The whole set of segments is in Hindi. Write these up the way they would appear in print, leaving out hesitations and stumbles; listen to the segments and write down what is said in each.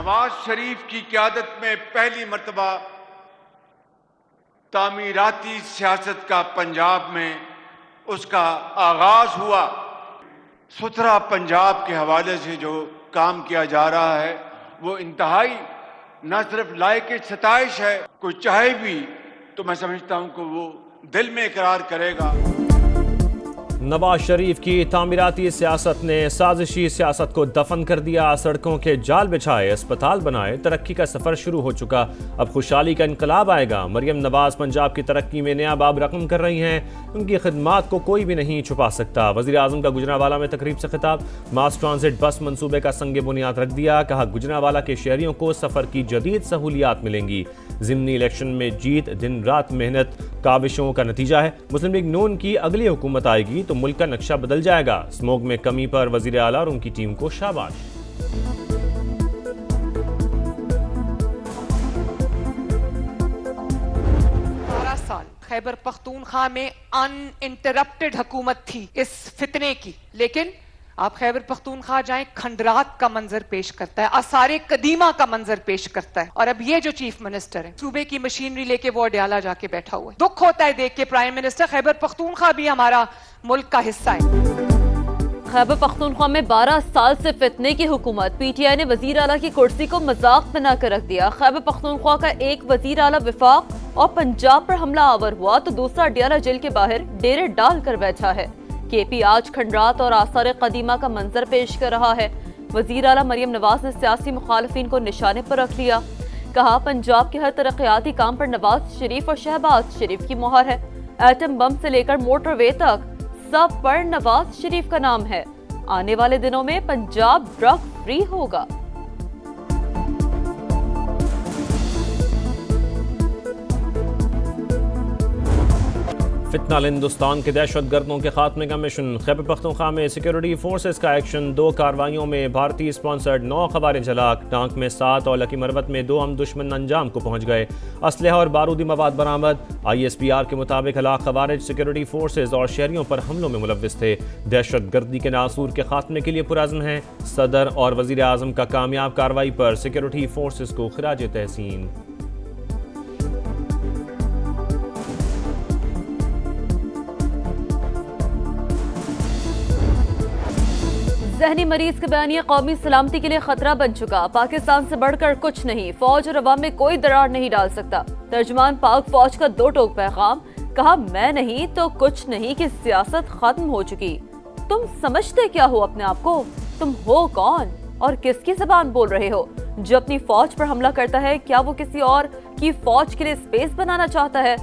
नवाज शरीफ की क़यादत में पहली मर्तबा तामीराती सियासत का पंजाब में उसका आगाज हुआ। सुथरा पंजाब के हवाले से जो काम किया जा रहा है वो इंतहाई न सिर्फ लायक सताइश है, कोई चाहे भी तो मैं समझता हूं कि वो दिल में इकरार करेगा। नवाज शरीफ की तामीराती सियासत ने साजिशी सियासत को दफन कर दिया। सड़कों के जाल बिछाए, अस्पताल बनाए, तरक्की का सफर शुरू हो चुका। अब खुशहाली का इनकलाब आएगा। मरियम नवाज पंजाब की तरक्की में नया बाब रकम कर रही हैं। उनकी खिदमात को कोई भी नहीं छुपा सकता। वज़ीर आज़म का गुजरांवाला में तकरीब से खिताब। मास ट्रांजिट बस मंसूबे का संगे बुनियाद रख दिया। कहा गुजरांवाला के शहरियों को सफर की जदीद सहूलियात मिलेंगी। ज़िमनी इलेक्शन में जीत दिन रात मेहनत काविशों का नतीजा है। मुस्लिम लीग नून की अगली हुकूमत आएगी तो मुल्क का नक्शा बदल जाएगा। स्मोक में कमी पर वज़ीर आला और उनकी टीम को शाबाश। 12 साल खैबर पख्तूनख्वा में अनइंटरप्टेड हुकूमत थी इस फितने की, लेकिन आप खैबर पख्तूनख्वा जाएं, खंडरात का मंजर पेश करता है, आसारे कदीमा का मंजर पेश करता है। और अब ये जो चीफ मिनिस्टर है सूबे की मशीनरी लेके वो अडयाला जाके बैठा हुआ है। दुख होता है देख के प्राइम मिनिस्टर, खैबर पख्तूनख्वा भी हमारा मुल्क का हिस्सा है। खैबर पख्तूनख्वा में 12 साल से फितने की हुकूमत। पीटीआई ने वजीर आला की कुर्सी को मजाक बनाकर रख दिया। खैबर पख्तूनख्वा का एक वजीर आला विफाक और पंजाब पर हमला आवर हुआ तो दूसरा अडयाला जेल के बाहर डेरे डाल कर बैठा है। केपी आज खंडरात और आसार कदीमा का मंजर पेश कर रहा है। वजीर आला मरियम नवाज ने सियासी मुखालफिन को निशाने पर रख लिया। कहा पंजाब के हर तरक्याती काम पर नवाज शरीफ और शहबाज शरीफ की मोहर है। एटम बम से लेकर मोटरवे तक सब पर नवाज शरीफ का नाम है। आने वाले दिनों में पंजाब ड्रग फ्री होगा। फितना हिंदुस्तान के दहशत गर्दों के खात्मे का मिशन। खैबर पख्तूनख्वा में सिक्योरिटी फोर्सेस का एक्शन। 2 कार्रवाइयों में भारतीय स्पॉन्सर्ड 9 खवारिज हलाक। टांक में 7 और लकी मरवत में 2 हम दुश्मन अंजाम को पहुंच गए। असलहा और बारूदी मवाद बरामद। ISPR के मुताबिक हलाक खवारिज सिक्योरिटी फोर्सेज और शहरियों पर हमलों में मुलव्विस थे। दहशत गर्दी के नासूर के खात्मे के लिए पुरअज़्म हैं। सदर और वज़ीर आज़म का कामयाब कार्रवाई पर सिक्योरिटी फोर्सेज को खिराज तहसीन। ज़हनी मरीज के बयानिया कौमी सलामती के लिए खतरा बन चुका। पाकिस्तान से बढ़कर कुछ नहीं, फौज और अवाम में कोई दरार नहीं डाल सकता। तर्जुमान पाक फौज का 2 टोक पैगाम। कहा मैं नहीं तो कुछ नहीं की सियासत खत्म हो चुकी। तुम समझते क्या हो अपने आप को? तुम हो कौन और किसकी ज़बान बोल रहे हो? जो अपनी फौज पर हमला करता है क्या वो किसी और की फौज के लिए स्पेस बनाना चाहता है?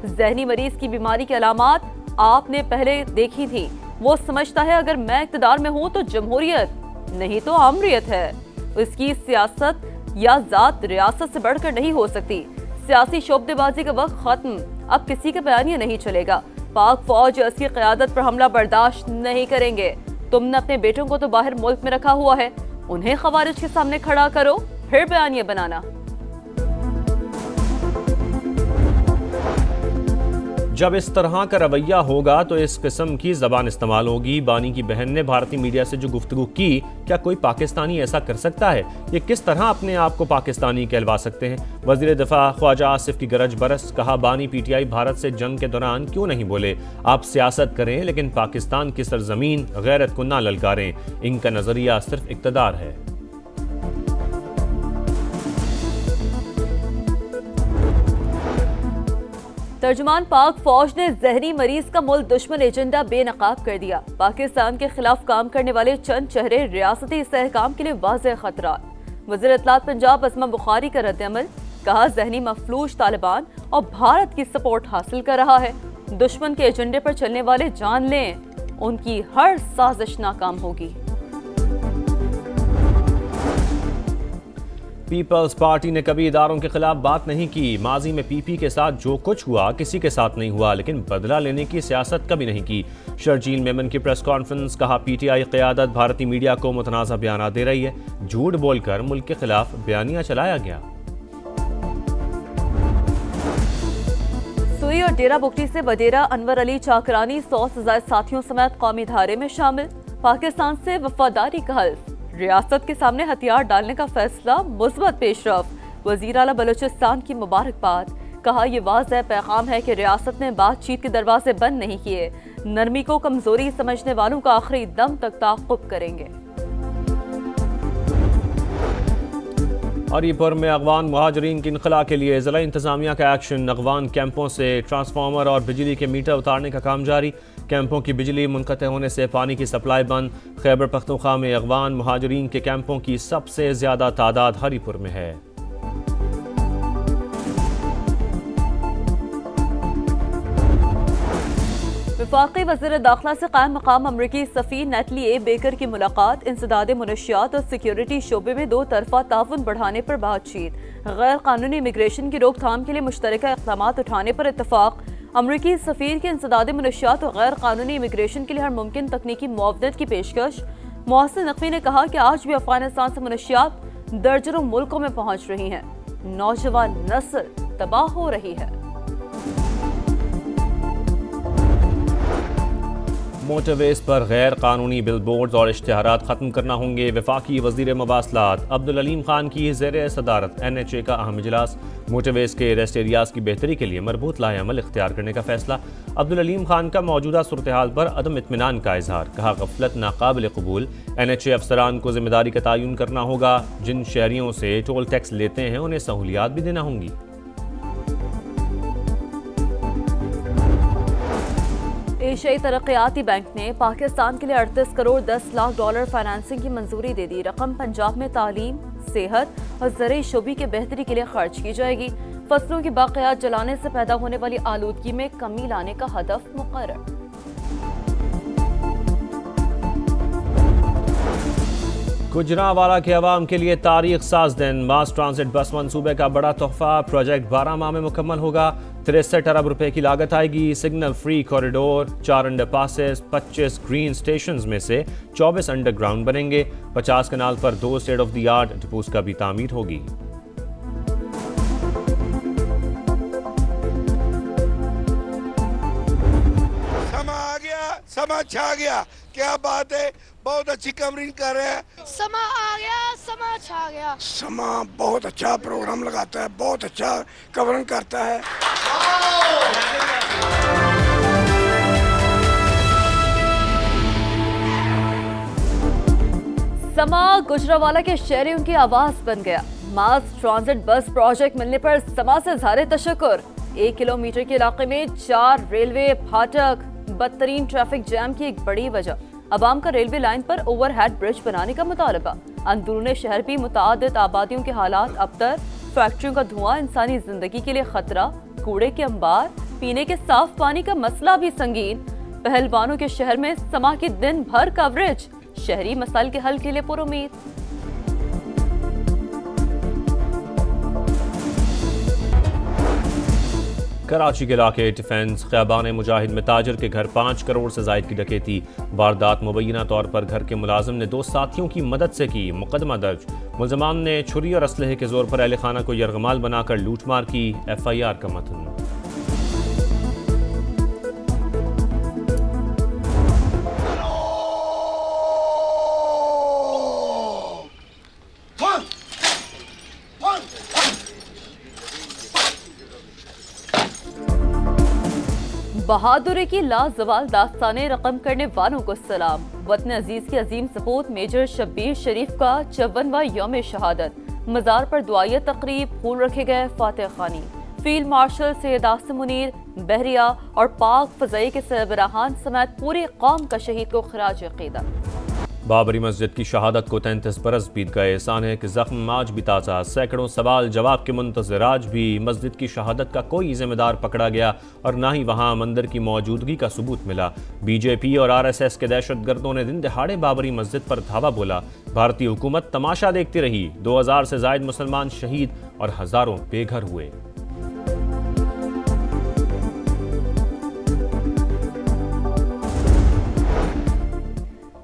ज़हनी मरीज की बीमारी की अलामात आपने पहले देखी थी। वो समझता है अगर मैं इक़्तिदार में हूं तो जमहूरियत नहीं तो आमरियत है। उसकी सियासत या जात रियासत से बढ़कर नहीं हो सकती। सियासी शोबदेबाजी का वक्त खत्म। अब किसी का बयानिया नहीं चलेगा। पाक फौज उसकी क़यादत पर हमला बर्दाश्त नहीं करेंगे। तुमने अपने बेटों को तो बाहर मुल्क में रखा हुआ है, उन्हें खवारिज के सामने खड़ा करो, फिर बयानिया बनाना। जब इस तरह का रवैया होगा तो इस किस्म की ज़बान इस्तेमाल होगी। बानी की बहन ने भारतीय मीडिया से जो गुफ्तगू की, क्या कोई पाकिस्तानी ऐसा कर सकता है? ये किस तरह अपने आप को पाकिस्तानी कहलवा सकते हैं? वज़ीर दिफा ख्वाजा आसिफ की गरज बरस। कहा बानी PTI भारत से जंग के दौरान क्यों नहीं बोले? आप सियासत करें लेकिन पाकिस्तान की सरजमीन गैरत को ना ललकारें। इनका नज़रिया सिर्फ इक़्तिदार है। तर्जुमान पाक फौज ने ज़हनी मरीज का मुल्क दुश्मन एजेंडा बेनकाब कर दिया। पाकिस्तान के खिलाफ काम करने वाले चंद चेहरे रियासती इस्तेहकाम के लिए वाज़ेह खतरा। वज़ीर इत्तलात पंजाब असमा बुखारी का रद्द-ए-अमल। कहा ज़हनी मफलूज तालिबान और भारत की सपोर्ट हासिल कर रहा है। दुश्मन के एजेंडे पर चलने वाले जान लें, उनकी हर साजिश नाकाम होगी। पीपल्स पार्टी ने कभी इदारों के खिलाफ बात नहीं की। माजी में PP के साथ जो कुछ हुआ किसी के साथ नहीं हुआ, लेकिन बदला लेने की सियासत कभी नहीं की। शर्जील मेमन की प्रेस कॉन्फ्रेंस। कहा PTI क़यादत भारतीय मीडिया को मुतनाज़ा बयान दे रही है। झूठ बोलकर मुल्क के खिलाफ बयानिया चलाया गया। सुई और डेरा बुगटी से वडेरा अनवर अली चाकरानी 100 से ज़ायद साथियों समेत कौमी धारे में शामिल। पाकिस्तान से वफादारी का हल्फ। रियासत के सामने हथियार डालने का फैसला मुस्बत पेशरफ। वजीर आला बलूचिस्तान की मुबारकबाद। कहा यह वाज़ेह पैगाम है कि रियासत ने बातचीत के दरवाजे बंद नहीं किए। नरमी को कमजोरी समझने वालों का आखिरी दम तक ताक़ुब करेंगे। हरीपुर में अगवान मुहाजिरीन की इनखला के लिए ज़िला इंतज़ामिया का एक्शन। अगवान कैंपों से ट्रांसफार्मर और बिजली के मीटर उतारने का काम जारी। कैंपों की बिजली मुनक़ते होने से पानी की सप्लाई बंद। खैबर पख्तूनख्वा में अगवान मुहाजिरीन के कैंपों की सबसे ज़्यादा तादाद हरीपुर में है। वफाकी वज़ीर दाखिला से कायम मकाम अमरीकी सफ़ीर नेटली ए बेकर की मुलाकात। इंसदाद मुनशियात और सिक्योरिटी शोबे में दो तरफा ताउन बढ़ाने पर बातचीत। गैर कानूनी इमिग्रेशन की रोकथाम के लिए मुश्तरका इक़दाम उठाने पर इत्तफाक। अमरीकी सफ़ीर के इंसदाद मुनशियात और गैर कानूनी इमिग्रेशन के लिए हर मुमकिन तकनीकी मुआवनत की पेशकश। मोहसिन नकवी ने कहा कि आज भी अफगानिस्तान से मुनशियात दर्जनों मुल्कों में पहुँच रही हैं। नौजवान नस्ल तबाह हो रही है। मोटरवेज पर गैर कानूनी बिलबोर्ड्स और इश्तिहारात ख़त्म करना होंगे। वफाकी वज़ीर मवासलात अब्दुल अलीम खान की ज़ेर सदारत NHA का अहम इजलास। मोटरवेज के रेस्ट एरियाज की बेहतरी के लिए मरबूत लाएअमल इख्तियार करने का फैसला। अब्दुल अलीम खान का मौजूदा सूरत हाल पर अदम इत्मीनान का इजहार। कहा गफलत नाकाबिल कबूल। NHA अफसरान को जिम्मेदारी का तयन करना होगा। जिन शहरियों से टोल टैक्स लेते हैं उन्हें सहूलियात भी देना होंगी। एशियाई तरक्याती बैंक ने पाकिस्तान के लिए 38 करोड़ 10 लाख डॉलर फाइनेंसिंग की मंजूरी दे दी। रकम पंजाब में तालीम, सेहत और ज़राई शोबे की बेहतरी के लिए खर्च की जाएगी। फसलों की बाक़ियात जलाने से पैदा होने वाली आलूदगी में कमी लाने का हदफ मुकर्रर। गुजरांवाला के अवाम के लिए तारीख साज दिन। मास ट्रांसिट बस मंसूबे का बड़ा तोहफा। प्रोजेक्ट 12 माह में मुकम्मल होगा। 63 अरब रुपए की लागत आएगी। Signal free corridor, 4 underpasses, 25 green stations में से 24 अंडरग्राउंड बनेंगे। 50 कनाल पर 2 state of the art depots का भी तामीर होगी। समा छा गया। क्या बात है, बहुत अच्छी कवरिंग कर रहे हैं। समा आ गया, समा छा गया। समा बहुत अच्छा प्रोग्राम लगाता है, बहुत अच्छा कवरिंग करता है। समा गुजरांवाला के शहरियों की आवाज बन गया। मास ट्रांजिट बस प्रोजेक्ट मिलने पर समा से इज़हार तशक्कुर। 1 किलोमीटर के इलाके में 4 रेलवे फाटक, बदतरीन ट्रैफिक जैम की एक बड़ी वजह। अवाम का रेलवे लाइन पर ओवरहेड ब्रिज बनाने का मुतालबा। अंदरूनी शहर भी मुताअद्दिद आबादियों के हालात अबतर। फैक्ट्रियों का धुआं इंसानी जिंदगी के लिए खतरा। कूड़े के अंबार, पीने के साफ पानी का मसला भी संगीन। पहलवानों के शहर में समा की दिन भर कवरेज। शहरी मसाइल के हल के लिए पुरुमीद। कराची के इलाके डिफेंस ख़ियाबान मुजाहिद में ताजर के घर 5 करोड़ से ज़ायद की डकैती। वारदात मुबैना तौर पर घर के मुलाजिम ने 2 साथियों की मदद से की। मुकदमा दर्ज। मुलजमान ने छुरी और असलहे के जोर पर अहले खाना को यरगमाल बनाकर लूटमार की। FIR का मतन। बहादुरी की लाजवाल दास्तानें रकम करने वालों को सलाम। वतन अजीज के अजीम सपूत मेजर शब्बीर शरीफ का 54वां यौम शहादत। मज़ार पर दुआया तकरीब, फूल रखे गए, फातिह खानी। फील्ड मार्शल सैयद आसिम मुनीर, बहरिया और पाक फजाई के सरबराहान समेत पूरी कौम का शहीद को खराज अकीदत। बाबरी मस्जिद की शहादत को 33 बरस बीत गए। साने के जख्म आज भी ताज़ा। सैकड़ों सवाल जवाब के मुंतज़िर। आज भी मस्जिद की शहादत का कोई जिम्मेदार पकड़ा गया और ना ही वहाँ मंदिर की मौजूदगी का सबूत मिला। BJP और RSS के दहशतगर्दों ने दिन दहाड़े बाबरी मस्जिद पर धावा बोला। भारतीय हुकूमत तमाशा देखती रही। 2000 से जायद मुसलमान शहीद और हज़ारों बेघर हुए।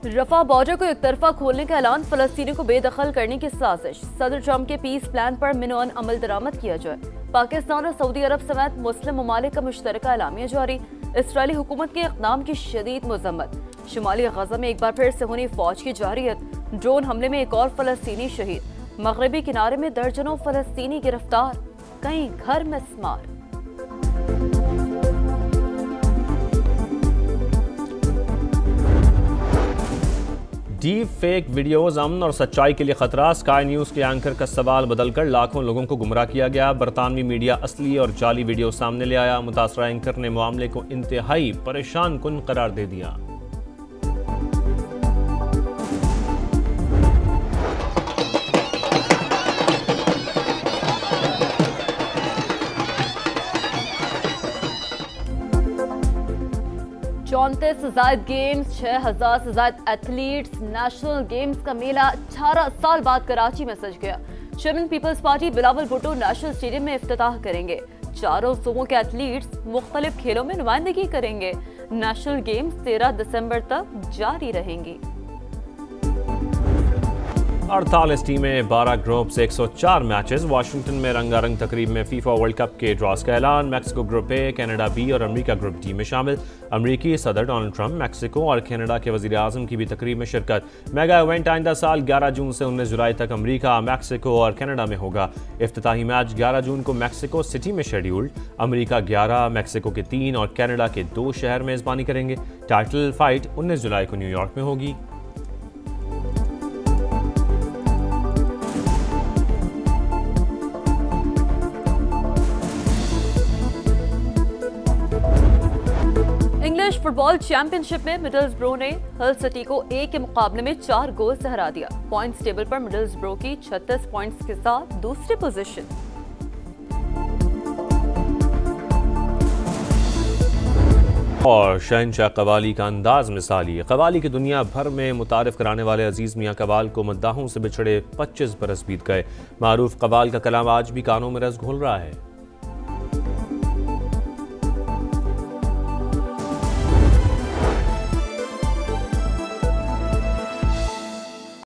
रफा बॉर्डर को एक तरफा खोलने का ऐलान। फलस्तीनी को बेदखल करने की साजिश। सदर ट्रंप के पीस प्लान पर मिनोन अमल दरामद किया जाए। पाकिस्तान और सऊदी अरब समेत मुस्लिम ममालिक का मुश्तरका एलामिया जारी। इसराइली हुकूमत के इक़दाम की शदीद मज़म्मत। शुमाली गजा में एक बार फिर से हुई फौज की जारियत। ड्रोन हमले में एक और फलस्तीनी शहीद। मगरबी किनारे में दर्जनों फलस्तीनी गिरफ्तार, कई घर मिस्मार। डीप फेक वीडियोस अमन और सच्चाई के लिए खतरा। स्काई न्यूज के एंकर का सवाल बदलकर लाखों लोगों को गुमराह किया गया। बरतानवी मीडिया असली और जाली वीडियो सामने ले आया। मुतासरा एंकर ने मामले को इंतहाई परेशान कुन करार दे दिया। जायद गेम्स, 6000 से जायद एथलीट्स, नेशनल गेम्स का मेला 18 साल बाद कराची में सज गया। Chairman people's party Bilawal Bhutto national stadium में इफ्तिताह करेंगे। चारों सूबों के एथलीट्स मुख्तलिफ खेलों में नुमाइंदगी करेंगे। नेशनल गेम्स 13 दिसंबर तक जारी रहेंगी। 48 टीमें, 12 ग्रुप से 104 मैचेस। वाशिंगटन में रंगारंग तकरीब में फीफा वर्ल्ड कप के ड्रॉस का ऐलान। Mexico group A, Canada B और अमेरिका ग्रुप डी में शामिल। अमेरिकी सदर डोनाल्ड ट्रंप मैक्सिको और कनाडा के वजीर आजम की भी तकरीब में शिरकत। मेगा इवेंट आइंदा साल 11 जून से 19 जुलाई तक अमेरिका, मैक्सिको और कनाडा में होगा। इफ्तिताही मैच 11 जून को मैक्सिको सिटी में शेड्यूल्ड। अमेरिका 11, मैक्सिको के 3 और कनाडा के 2 शहर मेजबानी करेंगे। टाइटल फाइट 19 जुलाई को न्यूयॉर्क में होगी। इंग्लिश फुटबॉल चैंपियनशिप में मिडलसब्रो ने हल सिटी को 1 के मुकाबले में 4 गोल से हरा दिया। पॉइंट्स टेबल पर मिडलसब्रो की 36 पॉइंट्स के साथ दूसरी पोजीशन। और शहंशाह कवाली का अंदाज मिसाली। कवाली की दुनिया भर में मुतारिफ कराने वाले अजीज मियाँ कवाल को मद्दाहों से बिछड़े 25 बरस बीत गए। मारूफ कवाल का कलाम आज भी कानों में रस घोल रहा है।